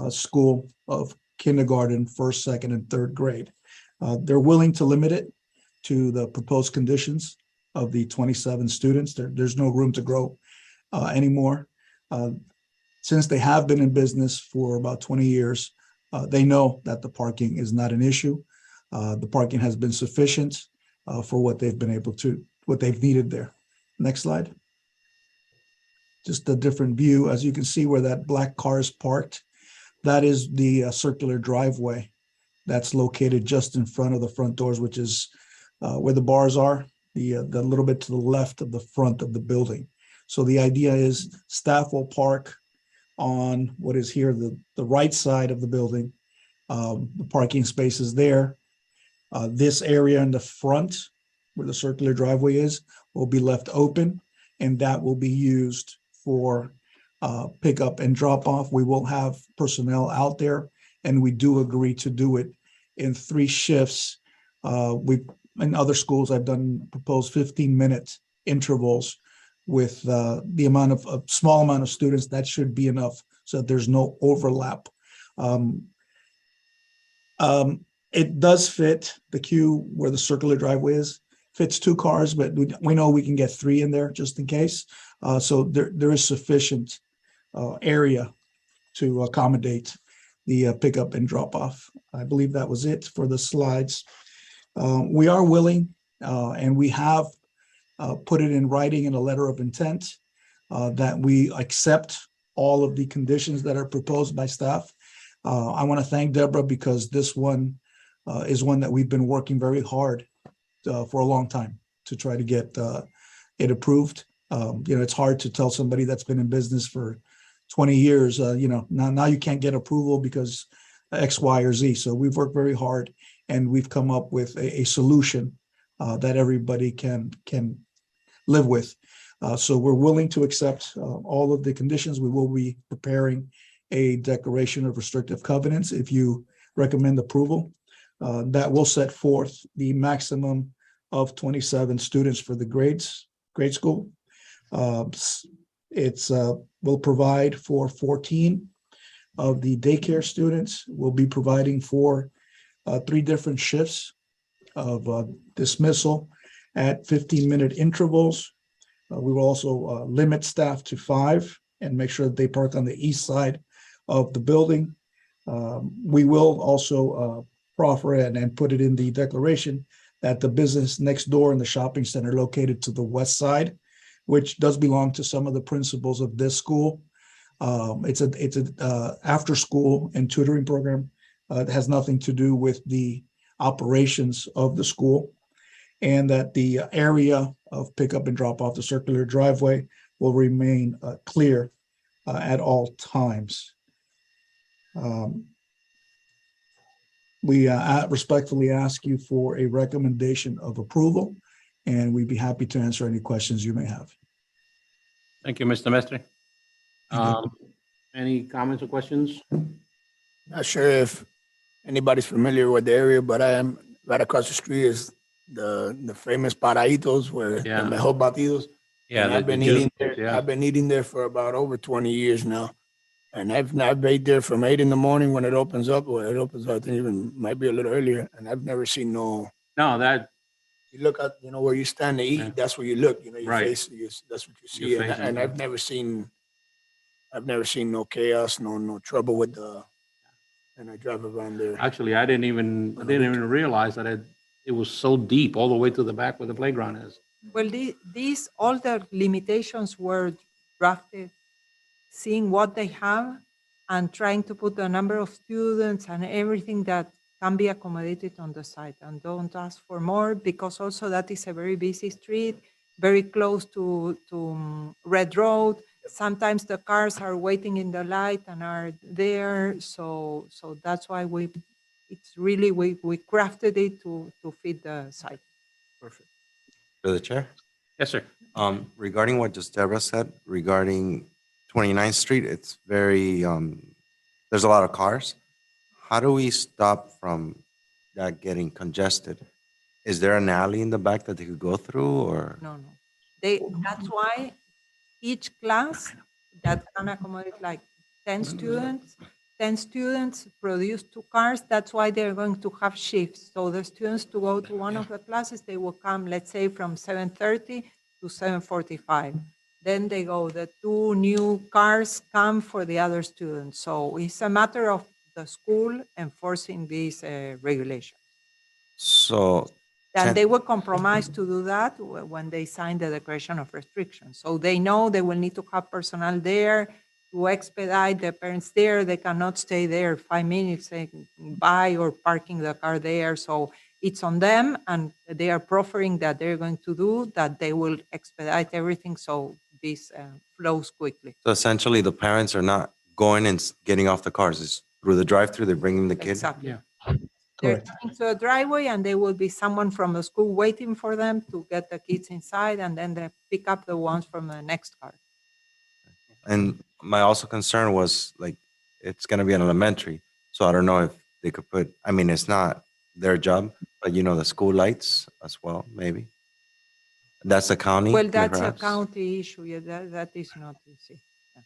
school of kindergarten, 1st, 2nd, and 3rd grade. They're willing to limit it to the proposed conditions of the 27 students. There's no room to grow anymore. Since they have been in business for about 20 years, they know that the parking is not an issue. The parking has been sufficient for what they've been able to, what they've needed there. Next slide. Just a different view. As you can see where that black car is parked, that is the circular driveway that's located just in front of the front doors, which is where the bars are, the little bit to the left of the front of the building. So the idea is staff will park on what is here, the right side of the building. The parking space is there. This area in the front where the circular driveway is, will be left open, and that will be used for pickup and drop off. We will have personnel out there, and we do agree to do it in 3 shifts. In other schools, I've done proposed 15-minute intervals with the amount of a small amount of students. That should be enough so that there's no overlap. It does fit the queue where the circular driveway is. Fits 2 cars, but we know we can get 3 in there just in case. So there is sufficient area to accommodate the pickup and drop off. I believe that was it for the slides. We are willing, and we have put it in writing in a letter of intent that we accept all of the conditions that are proposed by staff. I want to thank Deborah because this one is one that we've been working very hard for a long time to try to get it approved. It's hard to tell somebody that's been in business for 20 years, now you can't get approval because X, Y, or Z. So we've worked very hard, and we've come up with a solution that everybody can live with. So we're willing to accept all of the conditions. We will be preparing a declaration of restrictive covenants if you recommend approval. That will set forth the maximum of 27 students for the grade school. It's will provide for 14 of the daycare students. We'll be providing for 3 different shifts of dismissal at 15-minute intervals. We will also limit staff to 5 and make sure that they park on the east side of the building. We will also proffer and put it in the declaration that the business next door in the shopping center located to the west side, which does belong to some of the principals of this school. It's a after school and tutoring program. It has nothing to do with the operations of the school, and that the area of pickup and drop off the circular driveway will remain clear at all times. We respectfully ask you for a recommendation of approval, and we'd be happy to answer any questions you may have. Thank you, Mr. Mestre. Any comments or questions? Not sure if anybody's familiar with the area, but I am right across the street is the famous Paraitos where Yeah. the mejor batidos. Yeah, And the I've been juice, eating there. yeah. I've been eating there for about over 20 years now. And I've ate there from 8 in the morning when it opens up. Well, it opens up, I think even might be a little earlier. And I've never seen no. No, that, You look at, where you stand to eat, Yeah. that's where you look, your Right. face, that's what you see. Your And, face, and yeah. I've never seen no chaos, no trouble with and I drive around there. actually, I didn't even realize that it was so deep all the way to the back where the playground is. Well, these, all the limitations were drafted, seeing what they have and trying to put the number of students and everything that can be accommodated on the site, and don't ask for more because also that is a very busy street, very close to Red Road. Sometimes the cars are waiting in the light and are there. So that's why we crafted it to fit the site. Perfect. To the chair. Yes, sir. Regarding what just Deborah said regarding 29th Street, it's very, there's a lot of cars. How do we stop from that getting congested? Is there an alley in the back that they could go through or? No. That's why each class that can accommodate like 10 students produce 2 cars. That's why they're going to have shifts. So the students to go to one of the classes, they will come, let's say from 7:30 to 7:45. Then they go, the 2 new cars come for the other students. So it's a matter of the school enforcing these regulations. So. And they will compromise to do that when they sign the declaration of restriction. So they know they will need to have personnel there to expedite the parents there. They cannot stay there 5 minutes saying bye or parking the car there. So it's on them, and they are proffering that they're going to do that. They will expedite everything so this flows quickly. So essentially, the parents are not going and getting off the cars. It's through the drive-through, they're bringing the kid. Exactly. Yeah. They're Correct. coming to a driveway and there will be someone from the school waiting for them to get the kids inside and then they pick up the ones from the next car. And my also concern was like, it's gonna be an elementary, so I don't know if they could put, I mean, it's not their job, but the school lights as well, maybe. That's the county, Well, that's a perhaps? county issue. Yeah, that is not easy. Yeah.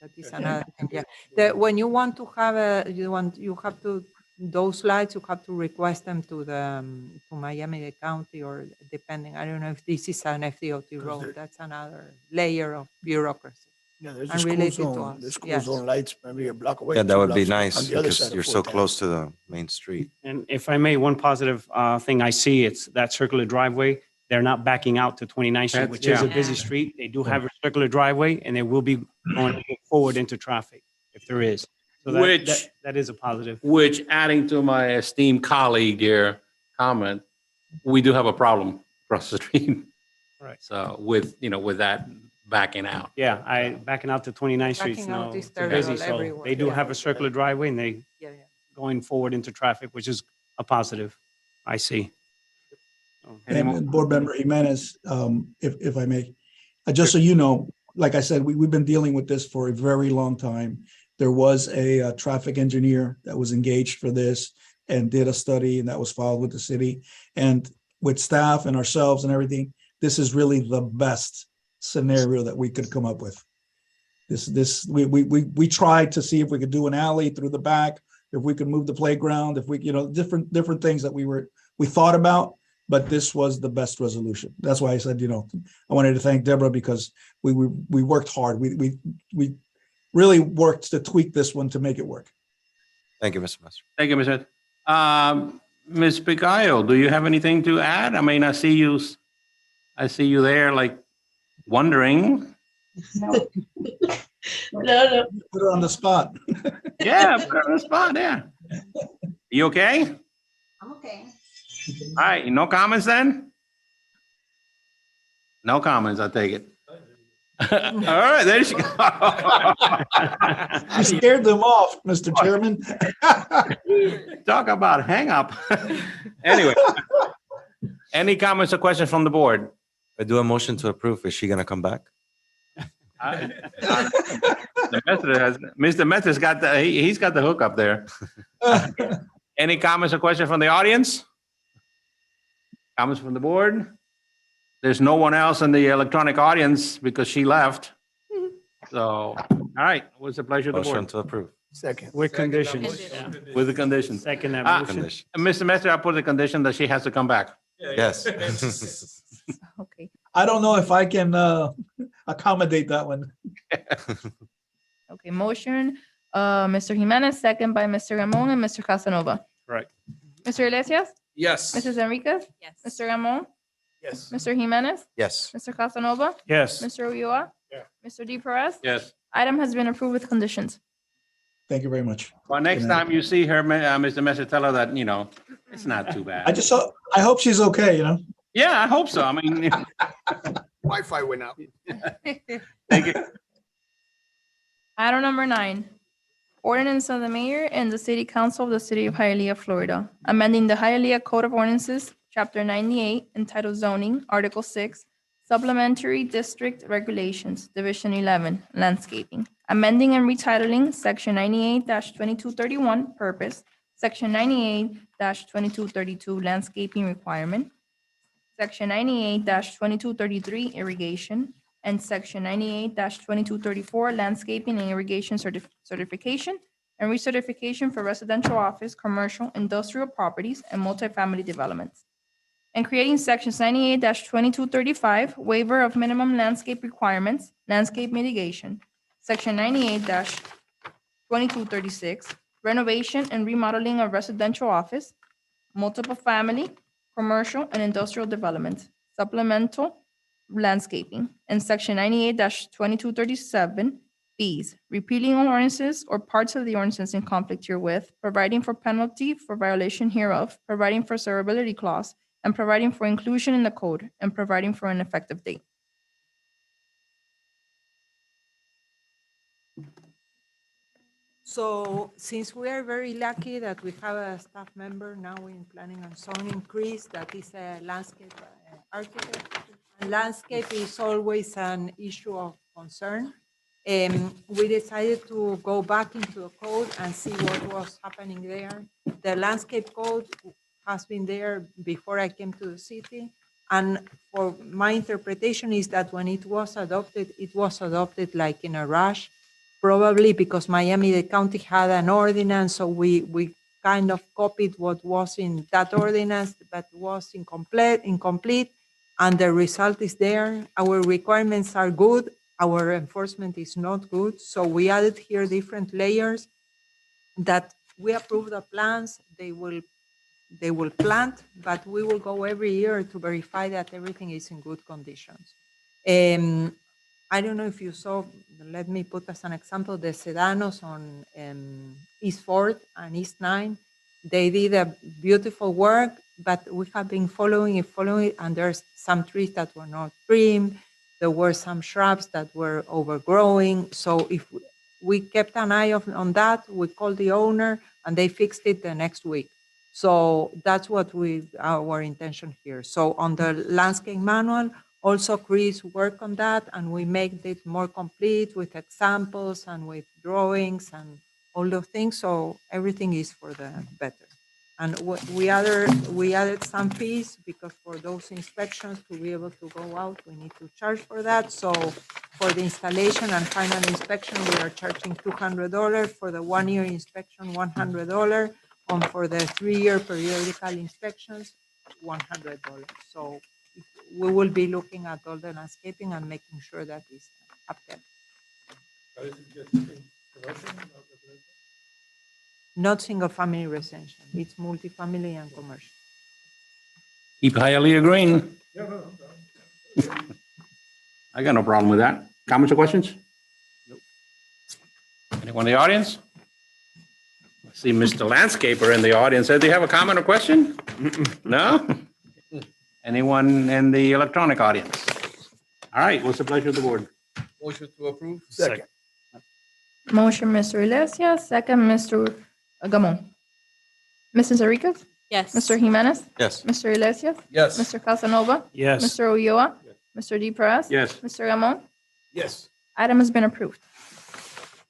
That is another thing. Yeah. When you want to have you have to, those lights, you have to request them to to Miami-Dade County or depending. I don't know if this is an FDOT road. That's another layer of bureaucracy. Yeah, there's a And school related to zone. us, The school yes. zone lights maybe a block away. Yeah, that two would be blocks nice on the other side because of you're so 410. close to the main street. And if I may, one positive thing I see, it's that circular driveway. They're not backing out to 29th Street, That's- which is a yeah. busy street. They do have a circular driveway and they will be going forward into traffic if there is. So Which- that is a positive. Which, adding to my esteemed colleague here comment, we do have a problem across the street. Right. So with, with that backing out. Yeah, backing out to 29th Street. Backing out is It's busy, terrible so everywhere, they do yeah. have a circular driveway and they Yeah, yeah. going forward into traffic, which is a positive. I see. And Board Member Jimenez, if I may, just so you know, like I said, we've been dealing with this for a very long time. There was a traffic engineer that was engaged for this and did a study, and that was filed with the city. And with staff and ourselves and everything, this is really the best scenario that we could come up with. We tried to see if we could do an alley through the back, if we could move the playground, if we, different things that we thought about, but this was the best resolution. That's why I said, I wanted to thank Deborah because we worked hard. We really worked to tweak this one to make it work. Thank you, Mr. Master. Thank you, Mr. Ms. Picayo, do you have anything to add? I mean, I see you there like wondering. No. Put her on the spot. Yeah, put her on the spot, yeah. You okay? I'm okay. All right, no comments then? No comments, I take it. All right, there she goes. You scared them off, Mr. Chairman. Talk about hang up. Anyway, any comments or questions from the board? I do a motion to approve. Is she gonna come back? Mr. Method's got he's got the hook up there. Any comments or questions from the audience? Comments from the board? There's no one else in the electronic audience because she left. So, all right, it was a pleasure to the Motion board. to approve. Second. With conditions. Yeah. With the conditions. Second that Ah, motion. Condition. Mr. Messer, I put the condition that she has to come back. Yes. Okay. I don't know if I can accommodate that one. Okay, motion, Mr. Jimenez, second by Mr. Ramon and Mr. Casanova. Right. Mr. Iglesias? Yes. Mrs. Enriquez? Yes. Mr. Ramon? Yes. Mr. Jimenez? Yes. Mr. Casanova? Yes. Mr. Ulloa? Yeah. Mr. D. Perez? Yes. Item has been approved with conditions. Thank you very much. Well, next Good night. time you see her, Mr. Messer, tell her that, it's not too bad. I hope she's okay, Yeah, I hope so. I mean, Wi-Fi went out. thank you. Item number 9, ordinance of the mayor and the city council of the city of Hialeah, Florida, amending the Hialeah Code of Ordinances, Chapter 98, entitled Zoning, Article 6, Supplementary District Regulations, Division 11, Landscaping, amending and retitling Section 98-2231, Purpose, Section 98-2232, Landscaping Requirement, Section 98-2233, Irrigation, and Section 98-2234, Landscaping and Irrigation Certification and Recertification for Residential Office, Commercial, Industrial Properties, and Multifamily Developments. And creating Sections 98-2235, Waiver of Minimum Landscape Requirements, Landscape Mitigation, Section 98-2236, Renovation and Remodeling of Residential Office, Multiple Family, Commercial, and Industrial Development, Supplemental Landscaping, and Section 98-2237, fees, repealing all ordinances or parts of the ordinance in conflict herewith, providing for penalty for violation hereof, providing for severability clause, and providing for inclusion in the code, and providing for an effective date. So since we are very lucky that we have a staff member now in planning and zoning, Chris, that is a landscape architect. And landscape is always an issue of concern. We decided to go back into the code and see what was happening there. The landscape code has been there before I came to the city. And for my interpretation is that when it was adopted like in a rush, probably because Miami-Dade County had an ordinance, so we kind of copied what was in that ordinance, but was incomplete, and the result is there. Our requirements are good, our enforcement is not good, so we added here different layers that we approve the plans, they will plant, but we will go every year to verify that everything is in good conditions. I don't know if you saw, let me put as an example, the Sedanos on East 4th and East 9. They did a beautiful work, but we have been following it, and there's some trees that were not trimmed. There were some shrubs that were overgrowing. So if we kept an eye on that, we called the owner and they fixed it the next week. So that's what our intention here. So on the landscape manual, also Chris worked on that and we made it more complete with examples and with drawings and all those things. So everything is for the better. And we added some fees because for those inspections to be able to go out, we need to charge for that. So for the installation and final inspection, we are charging $200. For the 1-year inspection, $100. And for the 3-year periodical inspections, $100. So we will be looking at all the landscaping and making sure that it's upkept. Not single family residential, it's multifamily and commercial. Keep highly agreeing. I got no problem with that. Comments or questions? Anyone in the audience? I see Mr. Landscaper in the audience. Do you have a comment or question? No? Anyone in the electronic audience? All right, what's the pleasure of the board? Motion to approve? Second. Motion, Mr. Iglesias, second, Mr. Gamon. Mrs. Enriquez? Yes. Mr. Jimenez? Yes. Mr. Iglesias? Yes. Mr. Casanova? Yes. Mr. Ulloa? Mr. D. Perez? Yes. Mr. Gamon? Yes. Item has been approved.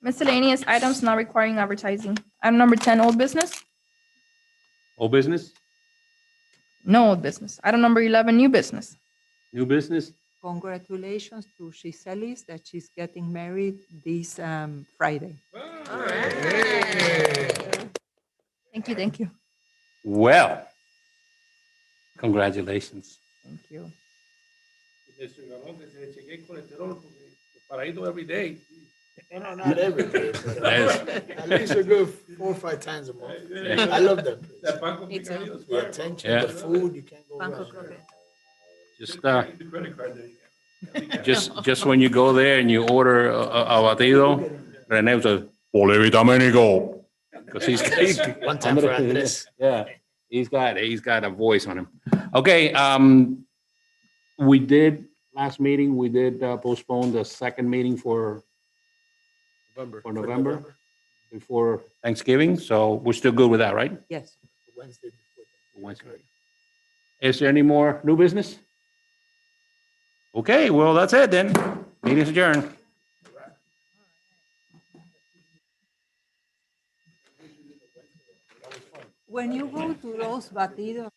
Miscellaneous items not requiring advertising. Item number 10, old business? Old business? No old business. Item number 11, new business. New business? Congratulations to Giselis that she's getting married this Friday. Thank you. Well, congratulations. Thank you. Every day. No, not every day. But Yes. at least a good 4 or 5 times a month. I love that place. Me too. The attention, Yeah. the food, you can't go Banco wrong. Just when you go there and you order a batido, Rene says, "Ole vitamínico." Because One time for Andres. Yeah, he's got a voice on him. Okay, last meeting, we did postpone the second meeting for November before Thanksgiving, so we're still good with that, right? Yes. Wednesday before. Wednesday. Is there any more new business? Okay, well, that's it then. Meeting's adjourned. When you go to those batidos,